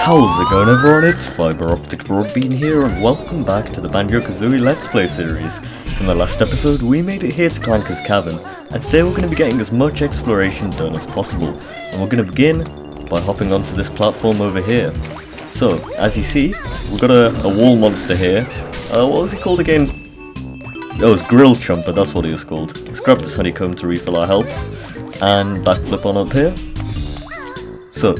How's it going everyone, it's FibreOpticBroadbean here and welcome back to the Banjo-Kazooie Let's Play series. In the last episode we made it here to Clanker's Cavern, and today we're going to be getting as much exploration done as possible. And we're going to begin by hopping onto this platform over here. So, as you see, we've got a wall monster here. What was he called again? Oh, it's Grill Chomper, that's what he was called. Let's grab this Honeycomb to refill our health, and backflip on up here. So,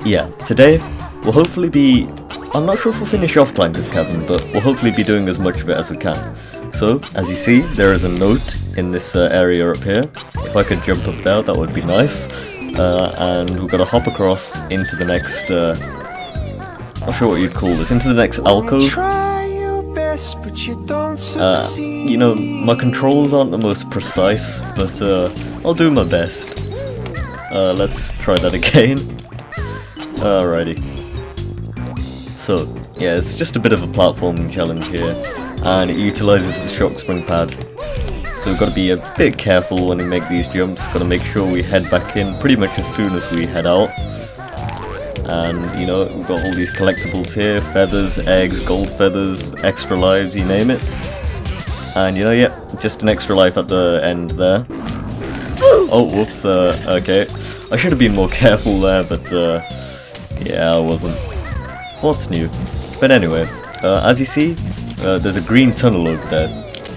yeah, today we'll hopefully be, I'm not sure if we'll finish off Clanker's Cavern, but we'll hopefully be doing as much of it as we can. So, as you see, there is a note in this area up here. If I could jump up there, that would be nice. And we've got to hop across into the next, not sure what you'd call this, into the next alcove. You know, my controls aren't the most precise, but I'll do my best. Let's try that again. Alrighty. So, yeah, it's just a bit of a platforming challenge here, and it utilises the shock spring pad. So we've got to be a bit careful when we make these jumps, got to make sure we head back in pretty much as soon as we head out. And, you know, we've got all these collectibles here, feathers, eggs, gold feathers, extra lives, you name it. And, you know, yeah, just an extra life at the end there. Oh, whoops, okay. I should have been more careful there, but, yeah, I wasn't. What's new? But anyway, as you see, there's a green tunnel over there,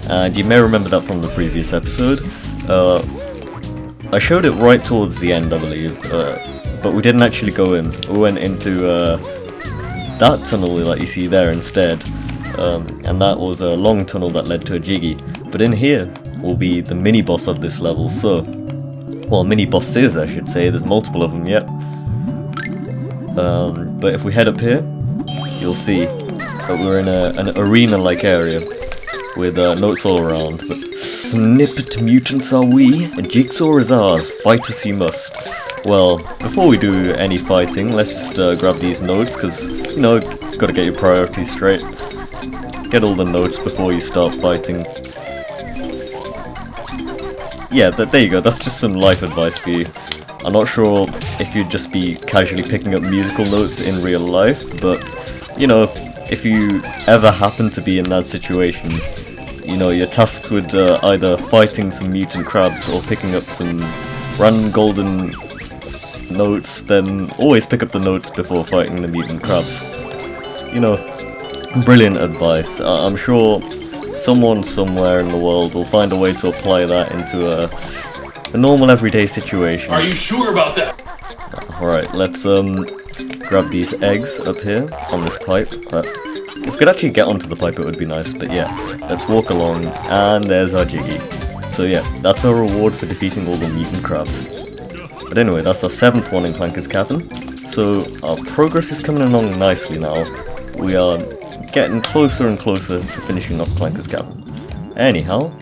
and you may remember that from the previous episode. I showed it right towards the end, I believe, but we didn't actually go in. We went into that tunnel that you see there instead, and that was a long tunnel that led to a Jiggy. But in here will be the mini-boss of this level, so, well, mini-bosses I should say, there's multiple of them yet. But if we head up here, you'll see that we're in an arena-like area with notes all around. But snippet mutants are we, and Jigsaw is ours, fight us you must. Well, before we do any fighting, let's just grab these notes, because, you know, gotta get your priorities straight. Get all the notes before you start fighting. Yeah, there you go, that's just some life advice for you. I'm not sure if you'd just be casually picking up musical notes in real life, but, you know, if you ever happen to be in that situation, you know, you're tasked with either fighting some mutant crabs or picking up some random golden notes, then always pick up the notes before fighting the mutant crabs. You know, brilliant advice. I'm sure someone somewhere in the world will find a way to apply that into a normal everyday situation. Are you sure about that? Alright, let's grab these eggs up here on this pipe. If we could actually get onto the pipe it would be nice, but yeah, let's walk along, and there's our Jiggy. So yeah, that's our reward for defeating all the mutant crabs. But anyway, that's our 7th one in Clanker's Cavern, so our progress is coming along nicely now. We are getting closer and closer to finishing off Clanker's Cavern. Anyhow,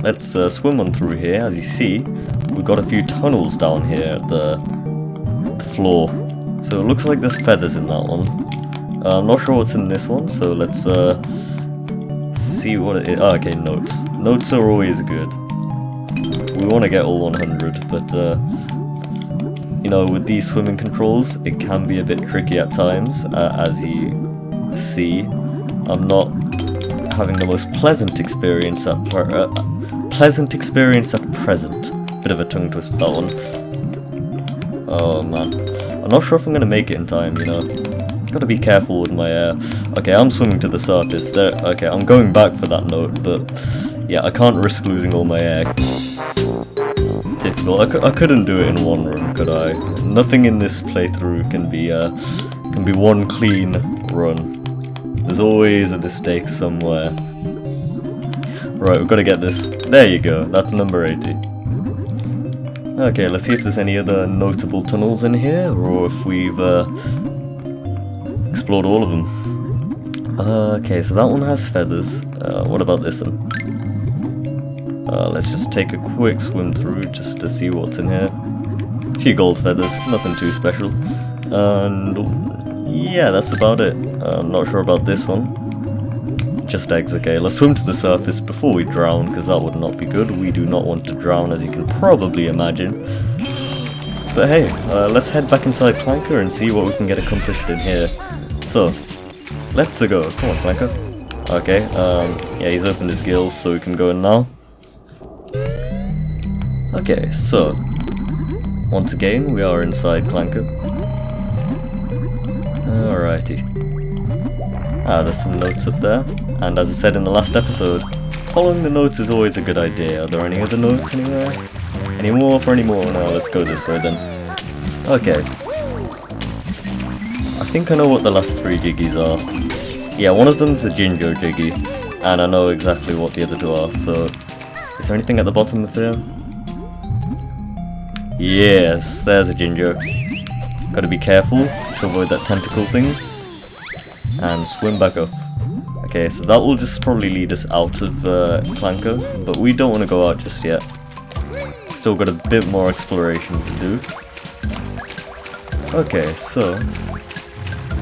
let's swim on through here. As you see, we've got a few tunnels down here at the floor. So it looks like there's feathers in that one. I'm not sure what's in this one, so let's see what it is. Oh, okay, notes. Notes are always good. We want to get all 100, but you know, with these swimming controls, it can be a bit tricky at times. As you see, I'm not having the most pleasant experience at present. Bit of a tongue twister, that one. Oh man, I'm not sure if I'm gonna make it in time, you know. Gotta be careful with my air. Okay, I'm swimming to the surface. There. Okay, I'm going back for that note, but yeah, I can't risk losing all my air. Difficult. I couldn't do it in one run, could I? Nothing in this playthrough can be one clean run. There's always a mistake somewhere. Right, we've got to get this. There you go, that's number 80. Okay, let's see if there's any other notable tunnels in here, or if we've explored all of them. Okay, so that one has feathers. What about this one? Let's just take a quick swim through just to see what's in here. A few gold feathers, nothing too special. And yeah, that's about it. I'm not sure about this one. Just eggs, okay. Let's swim to the surface before we drown, because that would not be good. We do not want to drown, as you can probably imagine. But hey, let's head back inside Clanker and see what we can get accomplished in here. So, let's go. Come on, Clanker. Okay, yeah, he's opened his gills, so we can go in now. Okay, so, once again, we are inside Clanker. Alrighty. There's some notes up there, and as I said in the last episode, following the notes is always a good idea. Are there any other notes anywhere? Any more for any more? No, let's go this way then. Okay. I think I know what the last 3 jiggies are. Yeah, one of them's the Jinjo jiggy, and I know exactly what the other 2 are, so... Is there anything at the bottom of here? Yes, there's a Jinjo. Gotta be careful to avoid that tentacle thing. And swim back up. Okay, so that will just probably lead us out of Clanker, but we don't want to go out just yet. Still got a bit more exploration to do. Okay, so...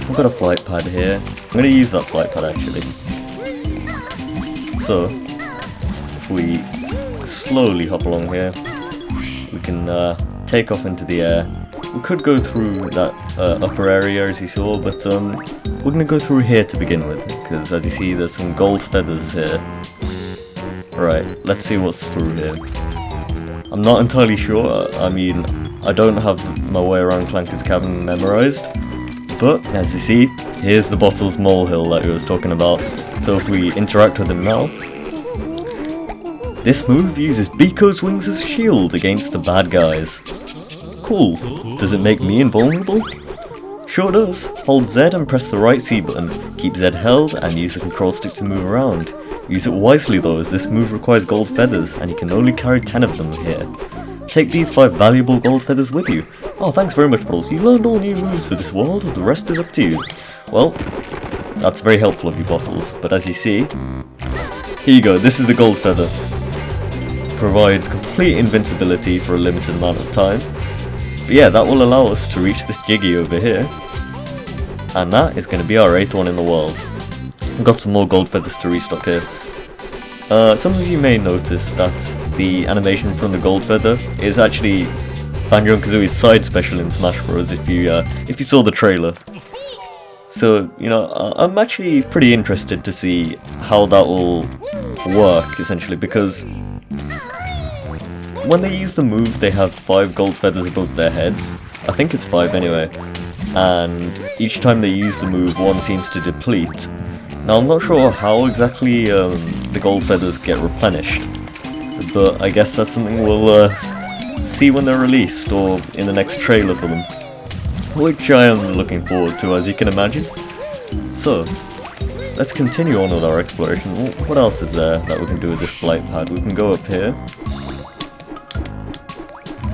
We've got a flight pad here. I'm going to use that flight pad actually. So, if we slowly hop along here, we can take off into the air. We could go through that upper area as you saw, but we're going to go through here to begin with, because as you see there's some gold feathers here. Right, let's see what's through here. I'm not entirely sure. I mean, I don't have my way around Clanker's Cavern memorized. But, as you see, here's the bottle's molehill that we was talking about. So if we interact with him now... This move uses Biko's wings as a shield against the bad guys. Cool. Does it make me invulnerable? Sure does. Hold Z and press the right C button. Keep Z held and use the control stick to move around. Use it wisely though, as this move requires gold feathers and you can only carry 10 of them here. Take these 5 valuable gold feathers with you. Oh, thanks very much, Bottles. You learned all new moves for this world, the rest is up to you. Well, that's very helpful of you, Bottles, but as you see... Here you go, this is the gold feather. Provides complete invincibility for a limited amount of time. But yeah, that will allow us to reach this Jiggy over here. And that is going to be our 8th one in the world. I've got some more gold feathers to restock here. Some of you may notice that the animation from the gold feather is actually Banjo-Kazooie's side special in Smash Bros. If you saw the trailer. So, you know, I'm actually pretty interested to see how that will work, essentially, because when they use the move, they have 5 gold feathers above their heads. I think it's 5 anyway. And each time they use the move, 1 seems to deplete. Now, I'm not sure how exactly the gold feathers get replenished, but I guess that's something we'll see when they're released, or in the next trailer for them. Which I am looking forward to, as you can imagine. So, let's continue on with our exploration. What else is there that we can do with this flight pad? We can go up here.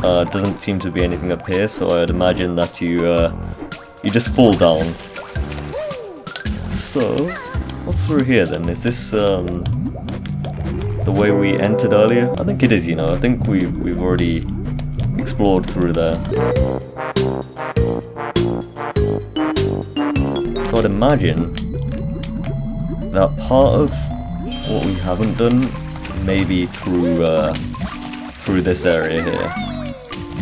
Doesn't seem to be anything up here, so I'd imagine that you just fall down. So, what's through here then? Is this the way we entered earlier? I think it is, you know. I think we've already explored through there. So I'd imagine that part of what we haven't done may be through this area here.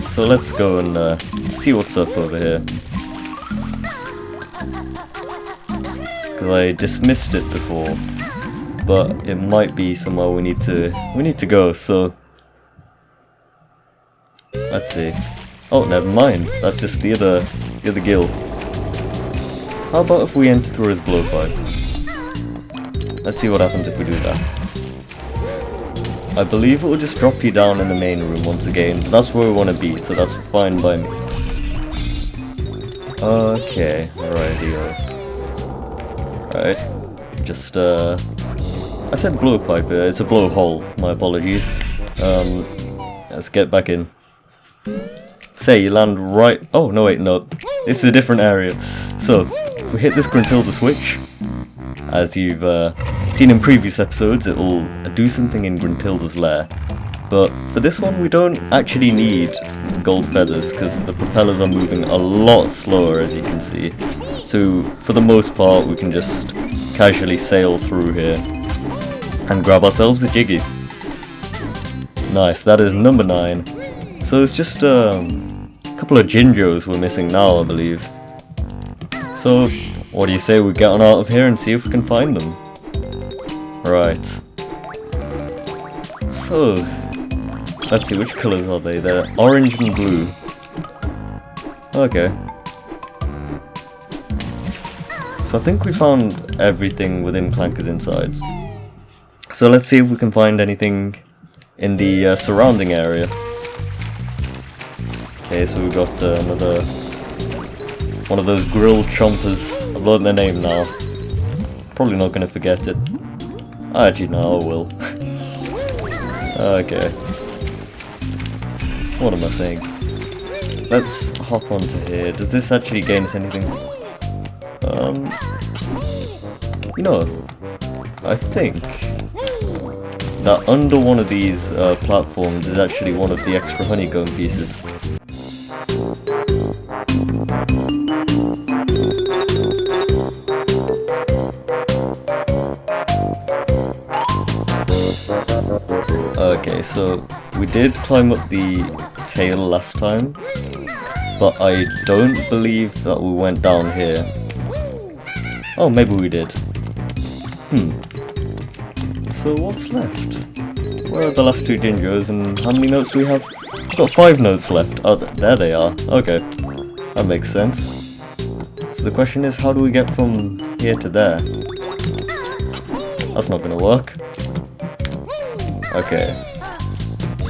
So let's go and see what's up over here. Because I dismissed it before, but it might be somewhere we need to go. So let's see. Oh, never mind. That's just the other gill. How about if we enter through his blowpipe? Let's see what happens if we do that. I believe it will just drop you down in the main room once again, but that's where we want to be, so that's fine by me. Okay, alright, here. Right, just I said blowpipe, it's a blowhole, my apologies. Let's get back in. Say, you land right... Oh, no wait, no. This is a different area. So, if we hit this Gruntilda switch, as you've seen in previous episodes, it will do something in Gruntilda's lair. But for this one, we don't actually need gold feathers, because the propellers are moving a lot slower, as you can see. So, for the most part, we can just casually sail through here and grab ourselves a Jiggy. Nice, that is number 9. So it's just a couple of Jinjos we're missing now, I believe. So, What do you say we get on out of here and see if we can find them? Right. So, let's see, which colours are they? They're orange and blue. Okay. So I think we found everything within Clanker's insides. So let's see if we can find anything in the surrounding area. Okay, so we've got another one of those grilled chompers. I've learned their name now. Probably not going to forget it. Actually, no, I will. Okay. What am I saying? Let's hop onto here. Does this actually gain us anything? You know, I think that under one of these platforms is actually one of the extra honeycomb pieces. Okay, so we did climb up the tail last time, but I don't believe that we went down here. Oh, maybe we did. So what's left? Where are the last two Gingos and how many notes do we have? We've got 5 notes left. Oh, there they are. Okay. That makes sense. So the question is, how do we get from here to there? That's not gonna work. Okay.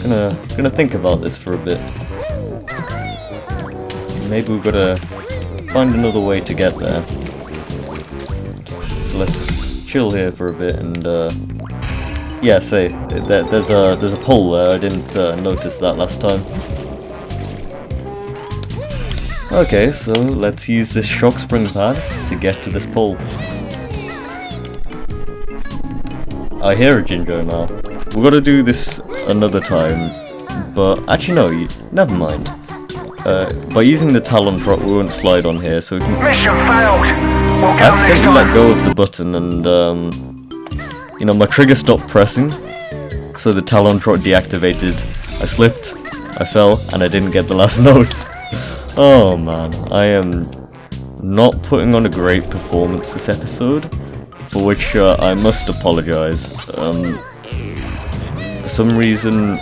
Gonna think about this for a bit. Maybe we've gotta find another way to get there. So let's just chill here for a bit and yeah, say there's a pole there. I didn't notice that last time. Okay, so let's use this shock spring pad to get to this pole. I hear a Jinjo now. We've got to do this another time, but actually no, never mind. By using the Talon Trot we won't slide on here, so we can... Mission failed! We'll I accidentally let go of the button and, you know, my trigger stopped pressing, so the Talon Trot deactivated. I slipped, I fell, and I didn't get the last notes. Oh man, I am not putting on a great performance this episode, for which I must apologise. For some reason,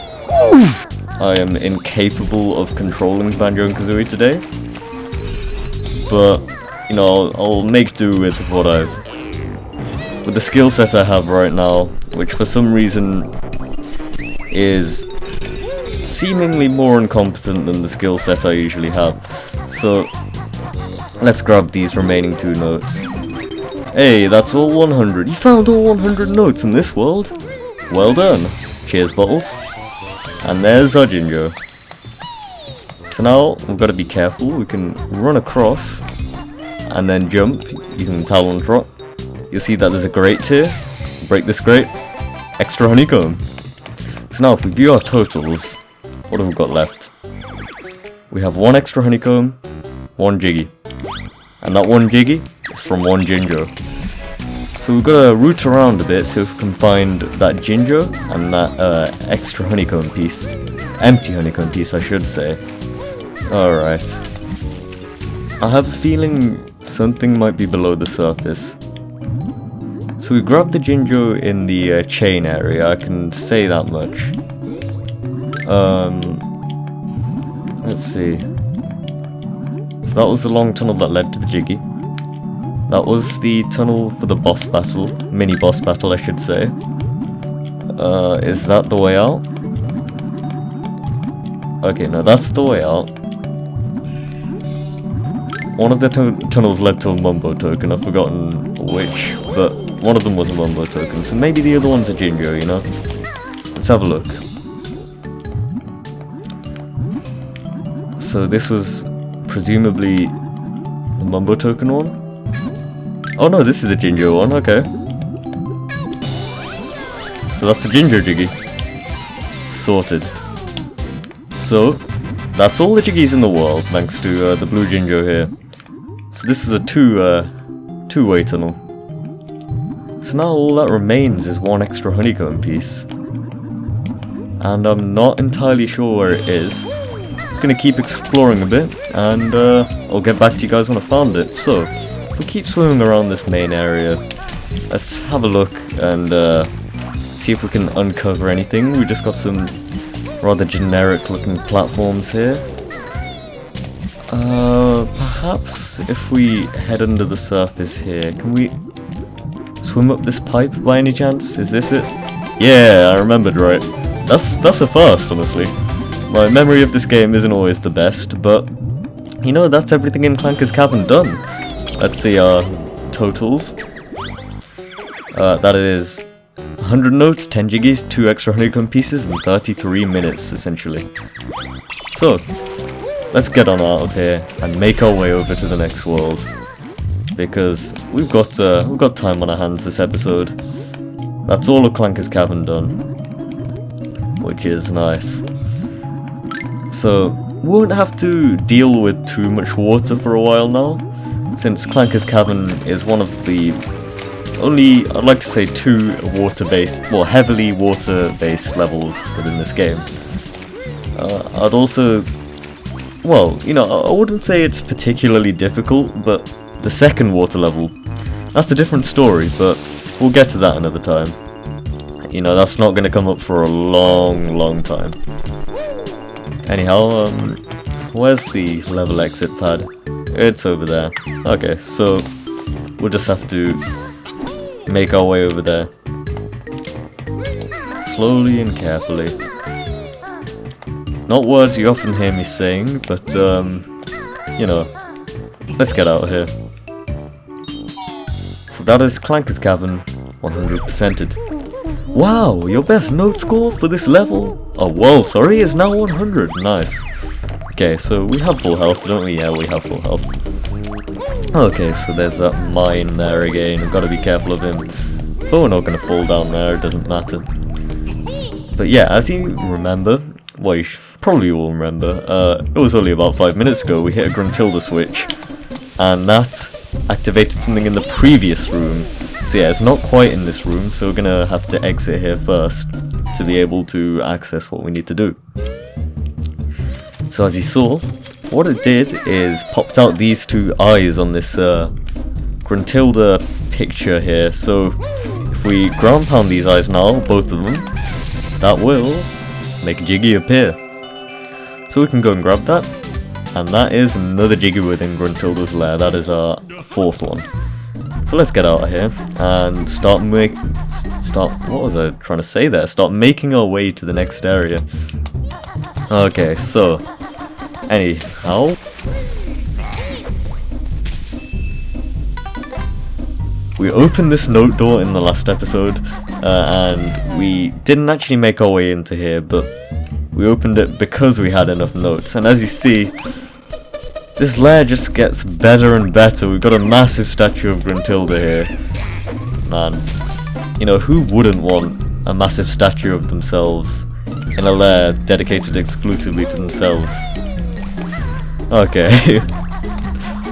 I am incapable of controlling Banjo-Kazooie today, but, you know, I'll make do with what with the skill set I have right now, which for some reason is seemingly more incompetent than the skill set I usually have. So, let's grab these remaining 2 notes. Hey, that's all 100. You found all 100 notes in this world. Well done. Cheers, Bottles. And there's our Jinjo. So now, we've got to be careful. We can run across and then jump using the Talon Trot. You'll see that there's a grate here. Break this grate. Extra honeycomb. So now, if we view our totals, what have we got left? We have 1 extra honeycomb, 1 Jiggy. And that 1 Jiggy is from 1 Jinjo. So we've got to root around a bit, see if we can find that Jinjo and that extra honeycomb piece. Empty honeycomb piece, I should say. Alright. I have a feeling something might be below the surface. So we grabbed the Jinjo in the chain area, I can say that much. Let's see. So that was the long tunnel that led to the Jiggy. That was the tunnel for the boss battle, mini boss battle I should say. Is that the way out? Okay, no, that's the way out. One of the tunnels led to a Mumbo token, I've forgotten which, but one of them was a Mumbo token, so maybe the other one's a Jinjo, you know? Let's have a look. So this was presumably the Mumbo token one? Oh no, this is the Jinjo one, okay. So that's the Jinjo Jiggy. Sorted. So, that's all the Jiggies in the world, thanks to the blue Jinjo here. So this is a two-way tunnel. So now all that remains is 1 extra honeycomb piece. And I'm not entirely sure where it is. I'm gonna keep exploring a bit, and I'll get back to you guys when I found it. So, if we keep swimming around this main area, let's have a look and see if we can uncover anything. We just got some rather generic looking platforms here. Perhaps if we head under the surface here, can we swim up this pipe by any chance? Is this it? Yeah, I remembered right. That's a first, honestly. My memory of this game isn't always the best, but you know, that's everything in Clanker's Cavern done. Let's see our totals. That is 100 notes, 10 jiggies, 2 extra honeycomb pieces, and 33 minutes, essentially. So, let's get on out of here and make our way over to the next world. Because we've got time on our hands this episode. That's all of Clanker's Cavern done. Which is nice. So, we won't have to deal with too much water for a while now, since Clanker's Cavern is one of the only, I'd like to say, 2 water-based, well, heavily water-based levels within this game. I'd also, well, you know, I wouldn't say it's particularly difficult, but the second water level, that's a different story, but we'll get to that another time. You know, that's not going to come up for a long time. Anyhow, where's the level exit pad? It's over there. Okay, so we'll just have to make our way over there. Slowly and carefully. Not words you often hear me saying, but, you know, let's get out of here. So that is Clanker's Cavern, 100%ed. Wow, your best note score for this level? Oh, well, sorry, is now 100. Nice. Okay, so we have full health, don't we? Yeah, we have full health. Okay, so there's that mine there again. I've got to be careful of him. But we're not going to fall down there, it doesn't matter. But yeah, as you remember, well, you probably will remember, it was only about 5 minutes ago we hit a Gruntilda switch. And that activated something in the previous room. So yeah, it's not quite in this room, so we're gonna have to exit here first to be able to access what we need to do. So as you saw, what it did is popped out these 2 eyes on this Gruntilda picture here. So if we ground pound these eyes now, both of them, that will make a Jiggy appear. So we can go and grab that. And that is another Jiggy within Gruntilda's lair. That is our 4th one. So let's get out of here and start, what was I trying to say there? Start making our way to the next area. Okay, so, anyhow, we opened this note door in the last episode, and we didn't actually make our way into here, but we opened it because we had enough notes, and as you see, this lair just gets better and better. We've got a massive statue of Gruntilda here. Man, you know, who wouldn't want a massive statue of themselves in a lair dedicated exclusively to themselves? Okay,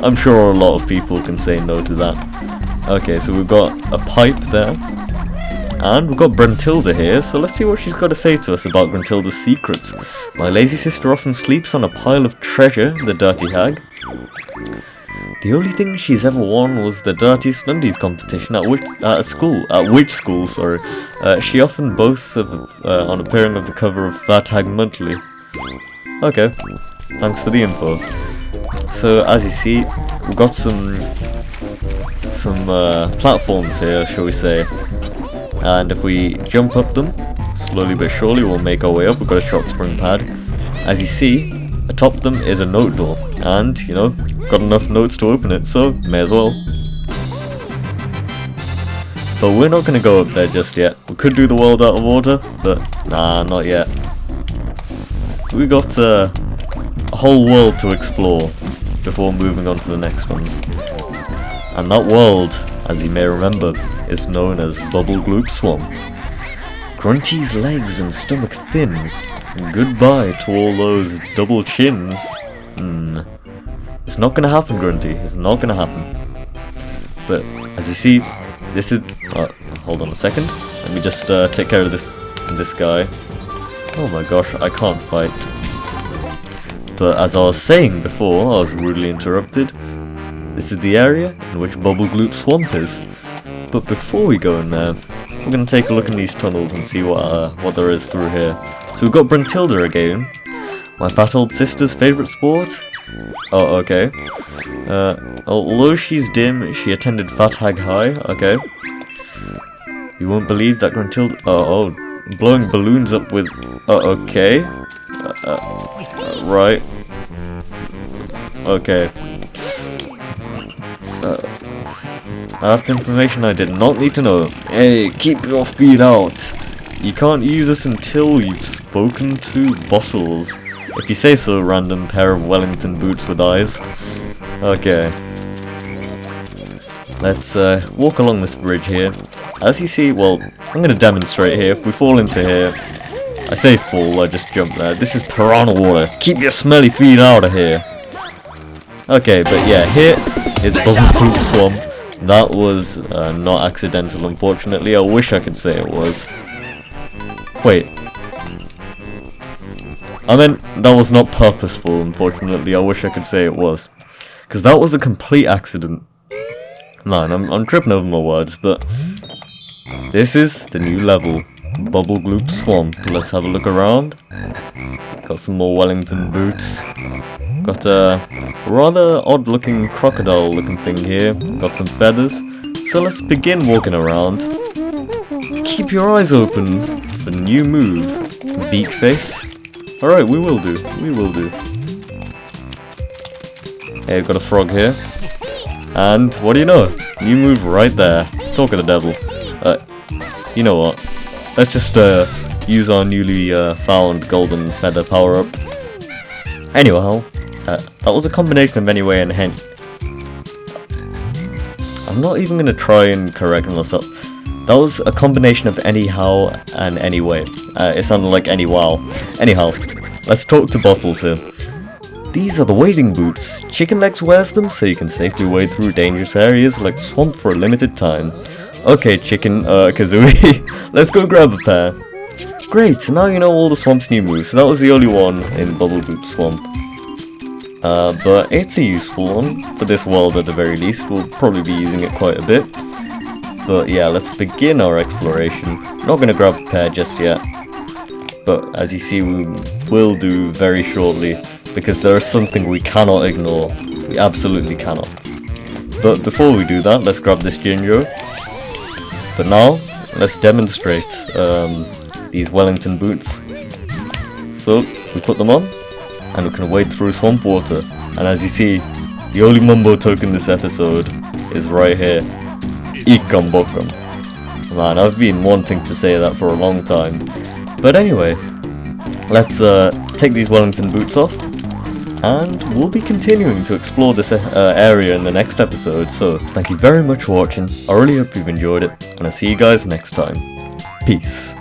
I'm sure a lot of people can say no to that. Okay, so we've got a pipe there. And we've got Gruntilda here, so let's see what she's got to say to us about Gruntilda's secrets. My lazy sister often sleeps on a pile of treasure, the dirty hag. The only thing she's ever won was the dirtiest undies competition at which school, sorry. She often boasts of on appearing on the cover of That Hag Monthly. Okay, thanks for the info. So as you see, we've got some platforms here, shall we say. And if we jump up them, slowly but surely we'll make our way up. We've got a short spring pad. As you see, atop them is a note door. And, you know, got enough notes to open it, so may as well. But we're not going to go up there just yet. We could do the world out of order, but nah, not yet. We got a whole world to explore before moving on to the next ones. And that world, as you may remember, is known as Bubble Gloop Swamp. Grunty's legs and stomach thins. Goodbye to all those double chins. It's not gonna happen, Grunty. It's not gonna happen. But as you see, this is. Hold on a second. Let me just take care of this guy. Oh my gosh, I can't fight. But as I was saying before, I was rudely interrupted. This is the area in which Bubble Gloop Swamp is. But before we go in there, we're going to take a look in these tunnels and see what there is through here. So we've got Bruntilda again, my fat old sister's favourite sport. Oh, okay. Although she's dim, she attended Fat Hag High. Okay. You won't believe that Gruntilda. Oh, blowing balloons up with. Okay. Right. Okay. That's information I did not need to know. Hey, keep your feet out. You can't use this until you've spoken to Bottles. If you say so, random pair of Wellington boots with eyes. Okay. Let's walk along this bridge here. As you see, well, I'm going to demonstrate here. If we fall into here, I say fall, I just jump there. This is piranha water. Keep your smelly feet out of here. Okay, but yeah, here is Bubble Gloop Swamp. That was not accidental, unfortunately. I wish I could say it was. Wait. I meant that was not purposeful, unfortunately. I wish I could say it was. Because that was a complete accident. Man, I'm tripping over my words, but this is the new level. Bubble Gloop Swamp. Let's have a look around. Got some more Wellington boots. Got a rather odd looking crocodile looking thing here. Got some feathers. So let's begin walking around. Keep your eyes open for new move. Beak face. Alright, we will do. We will do. Hey, I've got a frog here. And what do you know? New move right there. Talk of the devil. You know what? Let's just use our newly found golden feather power up. Anyhow, that was a combination of anyway and hen. I'm not even gonna try and correct myself. That was a combination of anyhow and anyway. It sounded like anywow. Anyhow, let's talk to Bottles here. These are the wading boots. Chicken Legs wears them so you can safely wade through dangerous areas like the swamp for a limited time. Okay, Kazooie, let's go grab a pair. Great, so now you know all the swamp's new moves, so that was the only one in Bubble Gloop Swamp. But it's a useful one, for this world at the very least. We'll probably be using it quite a bit. But yeah, let's begin our exploration. Not gonna grab a pair just yet. But as you see, we will do very shortly, because there is something we cannot ignore. We absolutely cannot. But before we do that, let's grab this Jinjo. But now, let's demonstrate these Wellington boots. So, we put them on, and we can wade through swamp water. And as you see, the only mumbo token this episode is right here. Ikam Bokam. Man, I've been wanting to say that for a long time. But anyway, let's take these Wellington boots off, and we'll be continuing to explore this area in the next episode. So, thank you very much for watching. I really hope you've enjoyed it, and I'll see you guys next time. Peace.